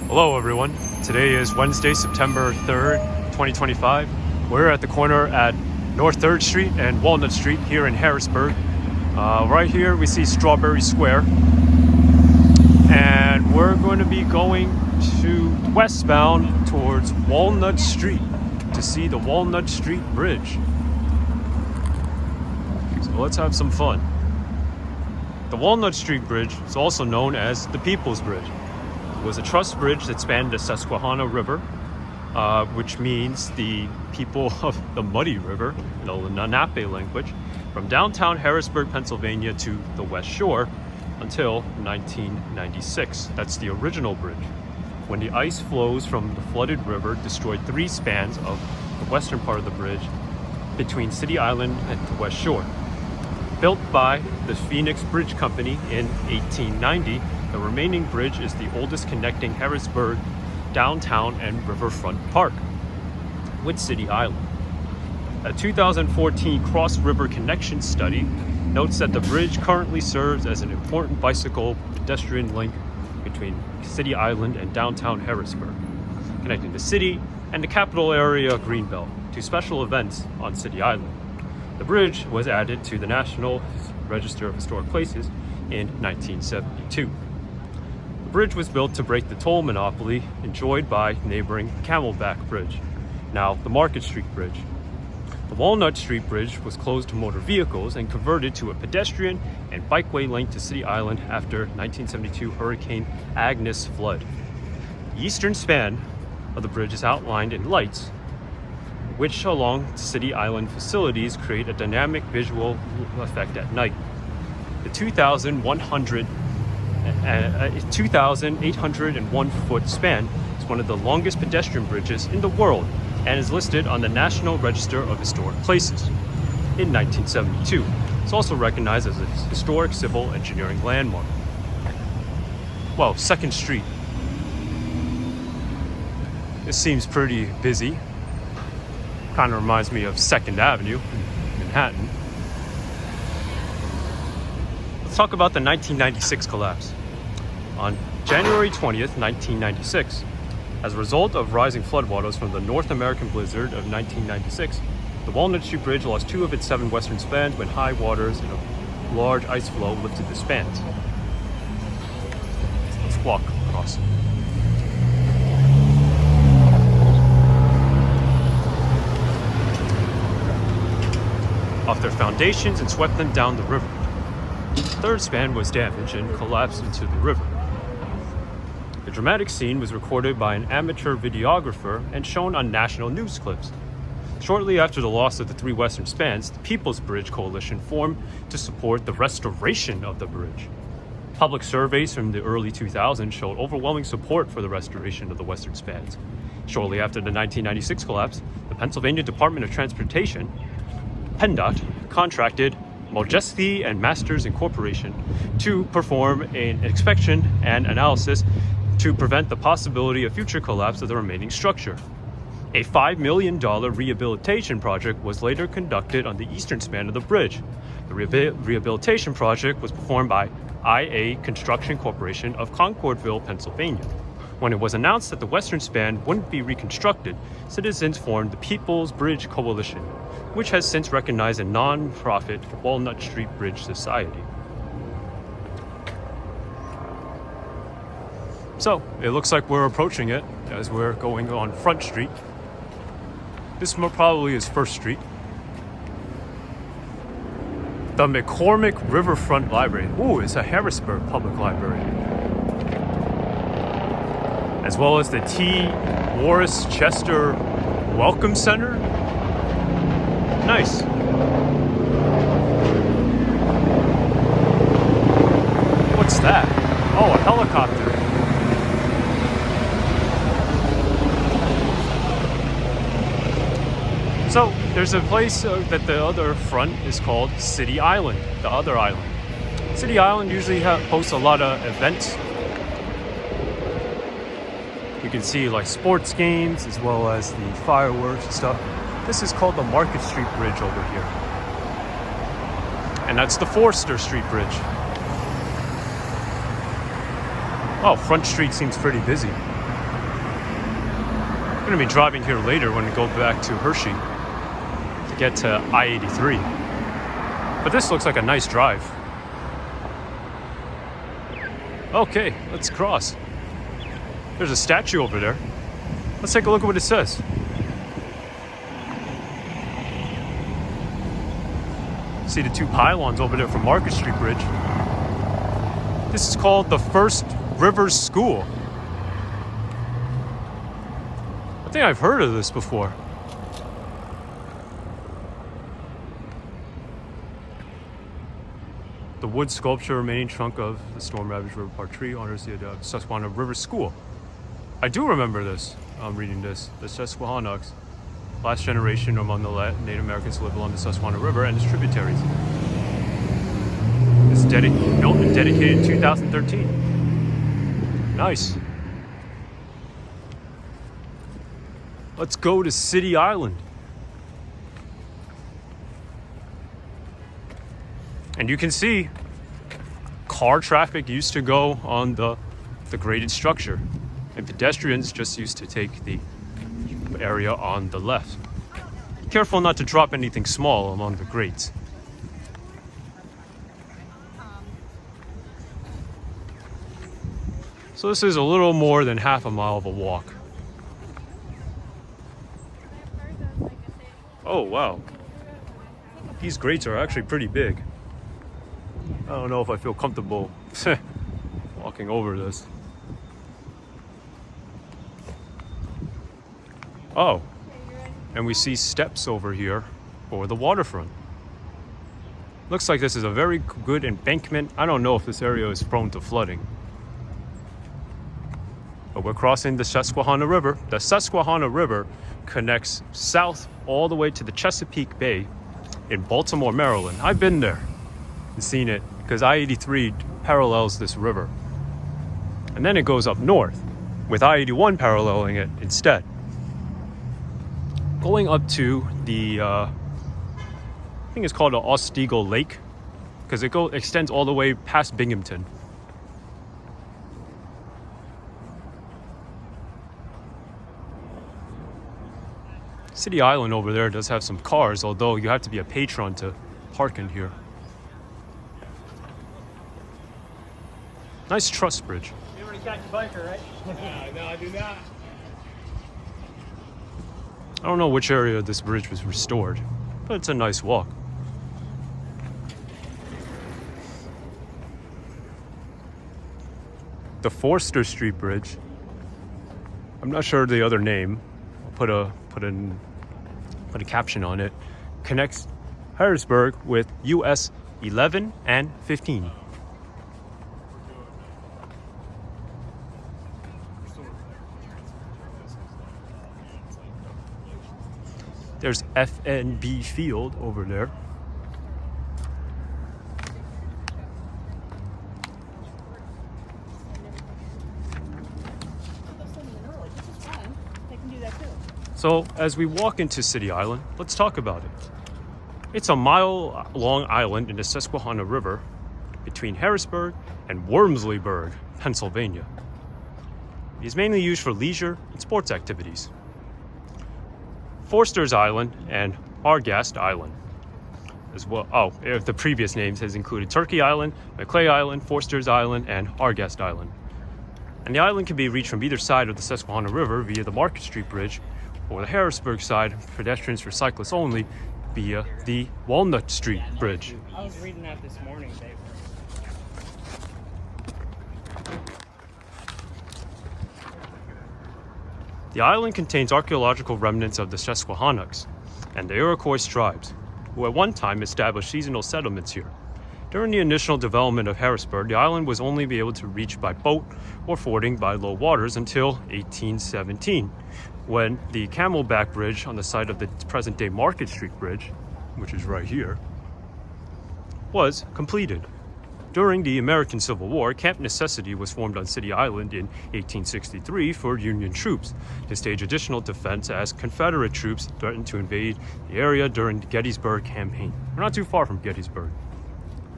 Hello everyone, today is Wednesday, September 3rd, 2025. We're at the corner at North 3rd Street and Walnut Street here in Harrisburg. Right here we see Strawberry Square, and we're going to be going to westbound towards Walnut Street to see the Walnut Street Bridge. So let's have some fun. The Walnut Street Bridge is also known as the People's Bridge. It was a truss bridge that spanned the Susquehanna River, which means the people of the Muddy River, in the Lenape language, from downtown Harrisburg, Pennsylvania to the West Shore until 1996. That's the original bridge, when the ice flows from the flooded river destroyed 3 spans of the western part of the bridge between City Island and the West Shore. Built by the Phoenix Bridge Company in 1890, the remaining bridge is the oldest connecting Harrisburg downtown and Riverfront Park with City Island. A 2014 Cross River Connection study notes that the bridge currently serves as an important bicycle pedestrian link between City Island and downtown Harrisburg, connecting the city and the Capital Area Greenbelt to special events on City Island. The bridge was added to the National Register of Historic Places in 1972. The bridge was built to break the toll monopoly enjoyed by neighboring Camelback Bridge, now the Market Street Bridge. The Walnut Street Bridge was closed to motor vehicles and converted to a pedestrian and bikeway link to City Island after 1972 Hurricane Agnes flood. The eastern span of the bridge is outlined in lights, which along City Island facilities create a dynamic visual effect at night. The 2,801 foot span is one of the longest pedestrian bridges in the world and is listed on the National Register of Historic Places in 1972. It's also recognized as a historic civil engineering landmark. Well, 2nd Street. This seems pretty busy. Kind of reminds me of 2nd Avenue in Manhattan. Let's talk about the 1996 collapse. On January 20th, 1996, as a result of rising floodwaters from the North American blizzard of 1996, the Walnut Street Bridge lost 2 of its 7 western spans when high waters and a large ice flow lifted the spans. Let's walk across. Off their foundations and swept them down the river. The 3rd span was damaged and collapsed into the river. The dramatic scene was recorded by an amateur videographer and shown on national news clips. Shortly after the loss of the 3 western spans, the People's Bridge Coalition formed to support the restoration of the bridge. Public surveys from the early 2000s showed overwhelming support for the restoration of the western spans. Shortly after the 1996 collapse, the Pennsylvania Department of Transportation, PennDOT, contracted Majesty and Masters Incorporation to perform an inspection and analysis to prevent the possibility of future collapse of the remaining structure. A $5 million rehabilitation project was later conducted on the eastern span of the bridge. The rehabilitation project was performed by IA Construction Corporation of Concordville, Pennsylvania. When it was announced that the western span wouldn't be reconstructed, citizens formed the People's Bridge Coalition, which has since recognized a non-profit Walnut Street Bridge Society. So, it looks like we're approaching it as we're going on Front Street. This probably is 1st Street. The McCormick Riverfront Library. Ooh, it's a Harrisburg Public Library. As well as the T. Morris Chester Welcome Center. Nice. What's that? Oh, a helicopter. So, there's a place that the other front is called City Island, the other island. City Island usually hosts a lot of events. You can see like sports games as well as the fireworks and stuff. This is called the Market Street Bridge over here. And that's the Forster Street Bridge. Oh, Front Street seems pretty busy. I'm going to be driving here later when we go back to Hershey to get to I-83. But this looks like a nice drive. Okay, let's cross. There's a statue over there. Let's take a look at what it says. See the two pylons over there from Market Street Bridge. This is called the First Rivers School. I think I've heard of this before. The wood sculpture remaining trunk of the storm-ravaged River Park tree honors the Susquehanna River School. I do remember this. I'm reading this. The Susquehannocks, last generation among the Native Americans who live along the Susquehanna River and its tributaries. It's built and dedicated in 2013. Nice. Let's go to City Island. And you can see car traffic used to go on the graded structure, and pedestrians just used to take the area on the left. Be careful not to drop anything small along the grades. So this is a little more than half a mile of a walk. Oh wow, these grades are actually pretty big. I don't know if I feel comfortable walking over this. Oh, and we see steps over here for the waterfront. Looks like this is a very good embankment. I don't know if this area is prone to flooding. But we're crossing the Susquehanna River. The Susquehanna River connects south all the way to the Chesapeake Bay in Baltimore, Maryland. I've been there and seen it because I-83 parallels this river. And then it goes up north with I-81 paralleling it instead. Going up to the, I think it's called the Otsego Lake, because it extends all the way past Binghamton. City Island over there does have some cars, although you have to be a patron to park in here. Nice truss bridge. You already got your biker, right? No, I do not. I don't know which area this bridge was restored, but it's a nice walk. The Forster Street Bridge. I'm not sure the other name. I'll put a caption on it. Connects Harrisburg with US 11 and 15. There's FNB Field over there. So as we walk into City Island, let's talk about it. It's a mile-long island in the Susquehanna River between Harrisburg and Wormsleyburg, Pennsylvania. It is mainly used for leisure and sports activities. Forster's Island and Argast Island as well. Oh, the previous names has included Turkey Island, McClay Island, Forster's Island, and Argast Island. And the island can be reached from either side of the Susquehanna River via the Market Street Bridge, or the Harrisburg side, pedestrians for cyclists only, via the Walnut Street Bridge. I was reading that this morning, Dave. The island contains archaeological remnants of the Susquehannocks and the Iroquois tribes, who at one time established seasonal settlements here. During the initial development of Harrisburg, the island was only able to reach by boat or fording by low waters until 1817, when the Camelback Bridge on the site of the present-day Market Street Bridge, which is right here, was completed. During the American Civil War, Camp Necessity was formed on City Island in 1863 for Union troops to stage additional defense as Confederate troops threatened to invade the area during the Gettysburg campaign. We're not too far from Gettysburg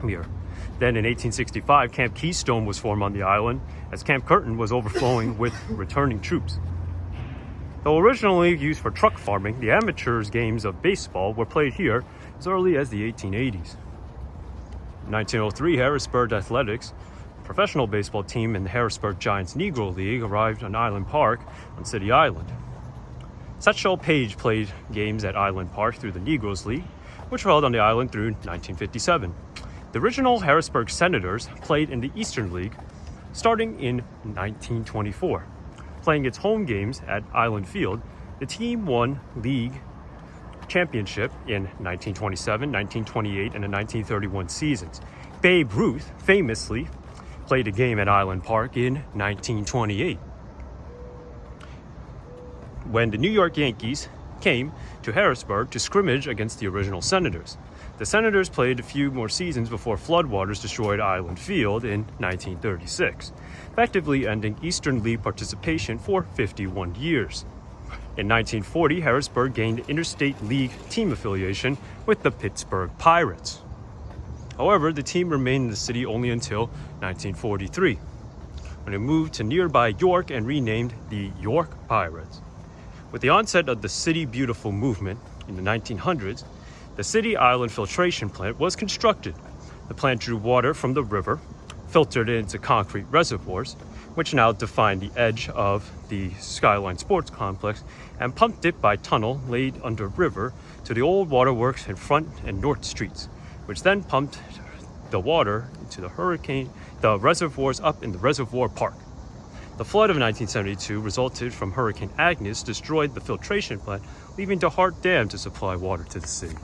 here. Then in 1865, Camp Keystone was formed on the island as Camp Curtin was overflowing with returning troops. Though originally used for truck farming, the amateurs games of baseball were played here as early as the 1880s. In 1903, Harrisburg Athletics, a professional baseball team in the Harrisburg Giants Negro League, arrived on Island Park on City Island. Satchel Paige played games at Island Park through the Negroes League, which were held on the island through 1957. The original Harrisburg Senators played in the Eastern League starting in 1924. Playing its home games at Island Field, the team won league championship in 1927, 1928, and the 1931 seasons. Babe Ruth famously played a game at Island Park in 1928. When the New York Yankees came to Harrisburg to scrimmage against the original Senators. The Senators played a few more seasons before floodwaters destroyed Island Field in 1936, effectively ending Eastern League participation for 51 years. In 1940, Harrisburg gained interstate league team affiliation with the Pittsburgh Pirates. However, the team remained in the city only until 1943, when it moved to nearby York and renamed the York Pirates. With the onset of the City Beautiful movement in the 1900s, the City Island filtration plant was constructed. The plant drew water from the river, filtered it into concrete reservoirs, which now define the edge of the Skyline Sports Complex, and pumped it by tunnel laid under river to the old waterworks in Front and North Streets, which then pumped the water into the reservoirs up in the Reservoir Park. The flood of 1972 resulted from Hurricane Agnes, destroyed the filtration plant, leaving DeHart Dam to supply water to the city.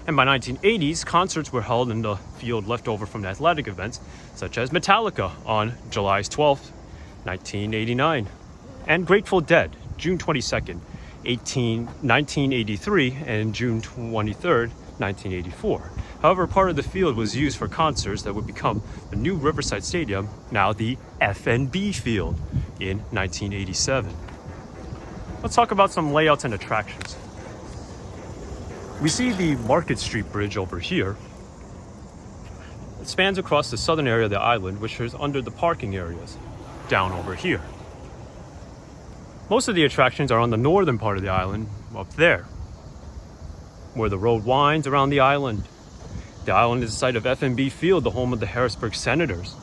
And by 1980s, concerts were held in the field left over from the athletic events, such as Metallica on July 12th, 1989, and Grateful Dead, June 22nd, 1983, and June 23rd, 1984. However, part of the field was used for concerts that would become the new Riverside Stadium, now the FNB Field, in 1987. Let's talk about some layouts and attractions. We see the Market Street Bridge over here. It spans across the southern area of the island, which is under the parking areas, down over here. Most of the attractions are on the northern part of the island, up there, where the road winds around the island. The island is the site of FNB Field, the home of the Harrisburg Senators,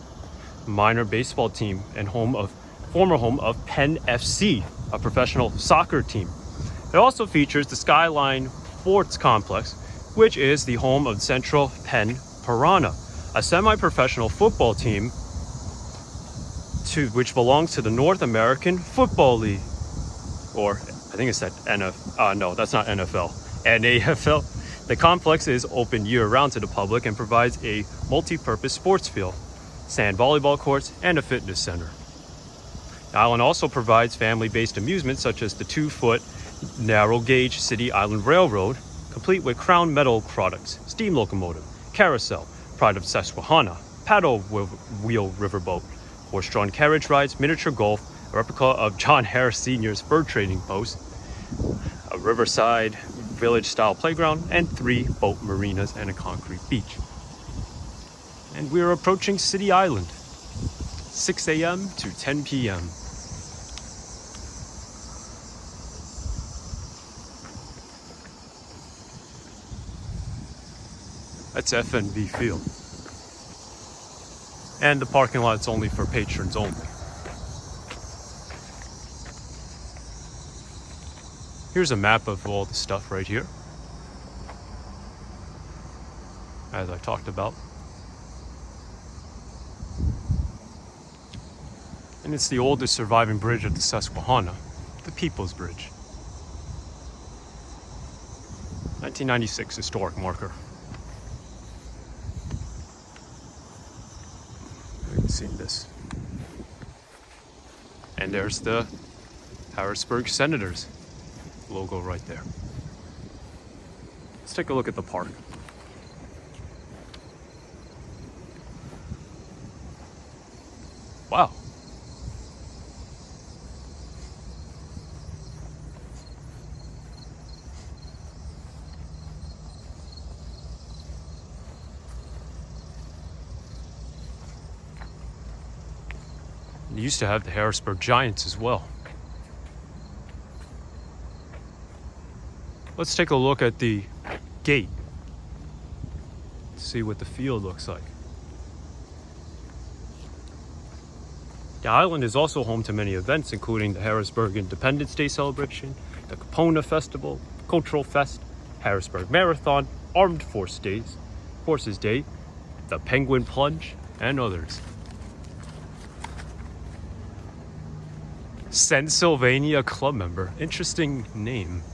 a minor baseball team, and former home of Penn FC, a professional soccer team. It also features the Skyline Sports Complex, which is the home of Central Penn Piranha, a semi-professional football team which belongs to the North American Football League, or I think it's that no, that's not NFL, NAFL. The complex is open year-round to the public and provides a multi-purpose sports field, sand volleyball courts, and a fitness center. The island also provides family-based amusements such as the 2-foot narrow-gauge City Island Railroad, complete with Crown Metal products, steam locomotive, carousel, pride of Susquehanna, paddle wheel riverboat, horse-drawn carriage rides, miniature golf, a replica of John Harris Sr.'s fur trading post, a riverside village-style playground, and 3 boat marinas and a concrete beach. And we're approaching City Island, 6 a.m. to 10 p.m. That's FNB Field. And the parking lot's only for patrons only. Here's a map of all the stuff right here, as I talked about. And it's the oldest surviving bridge of the Susquehanna, the People's Bridge. 1996 historic marker. You can see this. And there's the Harrisburg Senators logo right there. Let's take a look at the park. Wow. They used to have the Harrisburg Giants as well. Let's take a look at the gate. See what the field looks like. The island is also home to many events, including the Harrisburg Independence Day celebration, the Capona Festival, Cultural Fest, Harrisburg Marathon, Armed Forces Day, the Penguin Plunge, and others. Pennsylvania club member. Interesting name.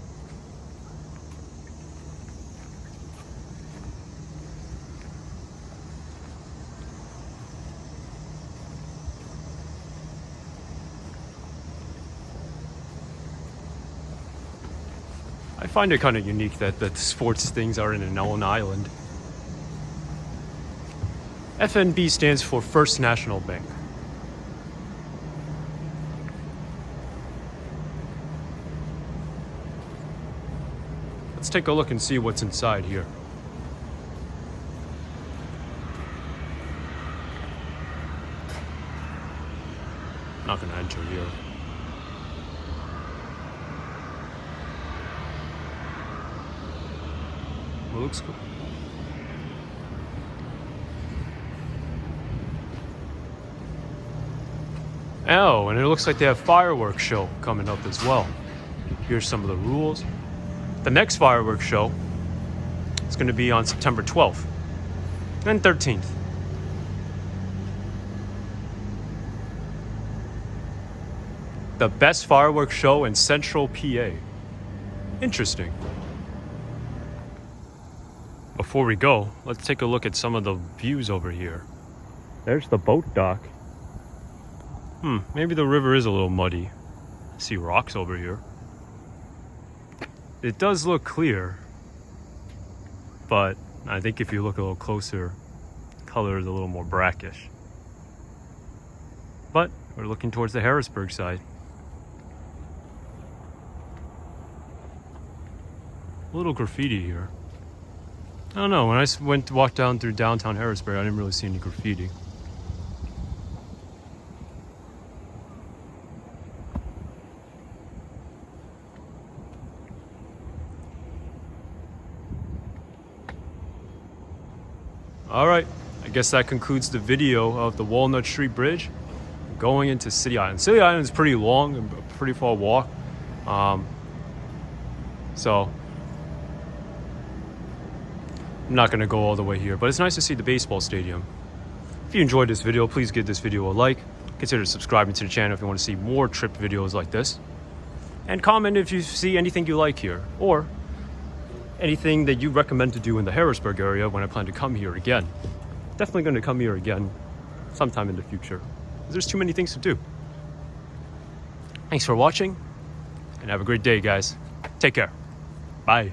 I find it kind of unique that the sports things are in an own island. FNB stands for First National Bank. Let's take a look and see what's inside here. Not gonna enter here. Well, looks cool. Oh, and it looks like they have fireworks show coming up as well. Here's some of the rules. The next fireworks show is going to be on September 12th and 13th. The best fireworks show in Central PA. Interesting. Before we go, let's take a look at some of the views over here. There's the boat dock. Maybe the river is a little muddy. I see rocks over here. It does look clear, but I think if you look a little closer, the color is a little more brackish. But we're looking towards the Harrisburg side. A little graffiti here. I don't know, when I went to walk down through downtown Harrisburg, I didn't really see any graffiti. All right, I guess that concludes the video of the Walnut Street Bridge going into City Island. City Island is pretty long and a pretty far walk. So I'm not gonna go all the way here, but it's nice to see the baseball stadium. If you enjoyed this video, please give this video a like. Consider subscribing to the channel if you want to see more trip videos like this. And comment if you see anything you like here, or anything that you recommend to do in the Harrisburg area when I plan to come here again. Definitely going to come here again sometime in the future. There's too many things to do. Thanks for watching, and have a great day, guys. Take care. Bye.